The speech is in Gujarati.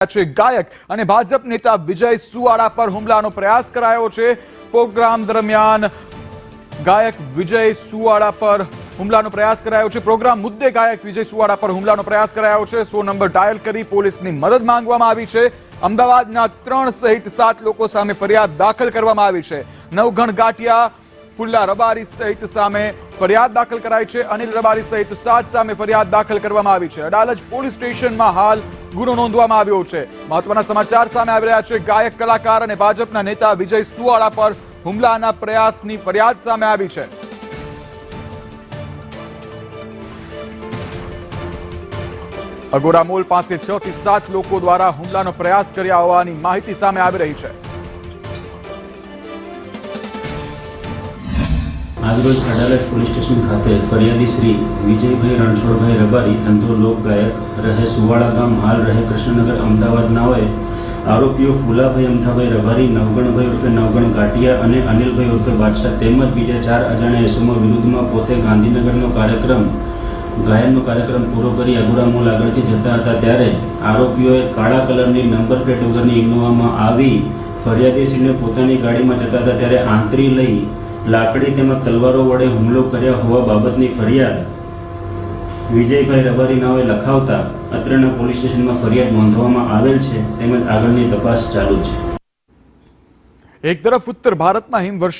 ગાયક અને ભાજપ નેતા વિજય સુવાળા પર હુમલાનો પ્રયાસ કરાયો છે। પ્રોગ્રામ દરમિયાન ગાયક વિજય સુવાળા પર હુમલાનો પ્રયાસ કરાયો છે। પ્રોગ્રામ મુદ્દે ગાયક વિજય સુવાળા પર હુમલાનો પ્રયાસ કરાયો છે। 100 નંબર ડાયલ કરી પોલીસની મદદ માંગવામાં આવી છે। અમદાવાદના 3 સહિત 7 લોકો સામે ફરિયાદ દાખલ કરવામાં આવી છે। નવઘણ ગાંઠિયા ફુલ્લા રબારી સહિત સામે ફરિયાદ દાખલ કરાઈ છે। અનિલ રબારી સહિત 7 સામે ફરિયાદ દાખલ કરવામાં આવી છે। અડાલજ પોલીસ સ્ટેશનમાં હાલ ગુનો નોંધવામાં આવ્યો છે। મહત્વના સમાચાર સામે આવી રહ્યા છે। ગાયક કલાકાર અને ભાજપના નેતા વિજય સુવાળા પર હુમલાના પ્રયાસની ફરિયાદ સામે આવી છે। અગોડા મોલ પાસે 6 થી 7 લોકો દ્વારા હુમલાનો પ્રયાસ કર્યા હોવાની માહિતી સામે આવી રહી છે। આજરોજ અડાલજ પોલીસ સ્ટેશન ખાતે ફરિયાદી શ્રી વિજયભાઈ રણછોડભાઈ રબારી ધંધો લોક ગાયક રહે સુવાળા ગામ હાલ રહે કૃષ્ણનગર અમદાવાદ નાઓએ આરોપીઓ ફુલાભાઈ અમથાભાઈ રબારી નવગણભાઈ ઉર્ફે નવગણ ગાંઠિયા અને અનિલભાઈ ઉર્ફે બાદશાહ તેમજ બીજા 4 અજાણ્યા ઇસમો વિરુદ્ધમાં પોતે ગાંધીનગરનો ગાયનનો કાર્યક્રમ પૂરો કરી અગોડા મોલ આગળથી જતા હતા ત્યારે આરોપીઓએ કાળા કલરની નંબર પ્લેટ વગરની ઇનોવામાં આવી ફરિયાદીશ્રીને પોતાની ગાડીમાં જતા હતા ત્યારે આંતરી લઈ લાકડી તેમજ તલવારો વડે હુમલો કર્યા હોવા બાબતની ફરિયાદ વિજયભાઈ રબારી નાઓએ લખાવતા અત્રેના પોલીસ સ્ટેશનમાં ફરિયાદ નોંધવામાં આવેલ છે તેમજ આગળની તપાસ ચાલુ છે। એક તરફ ઉત્તર ભારતમાં હિમવર્ષા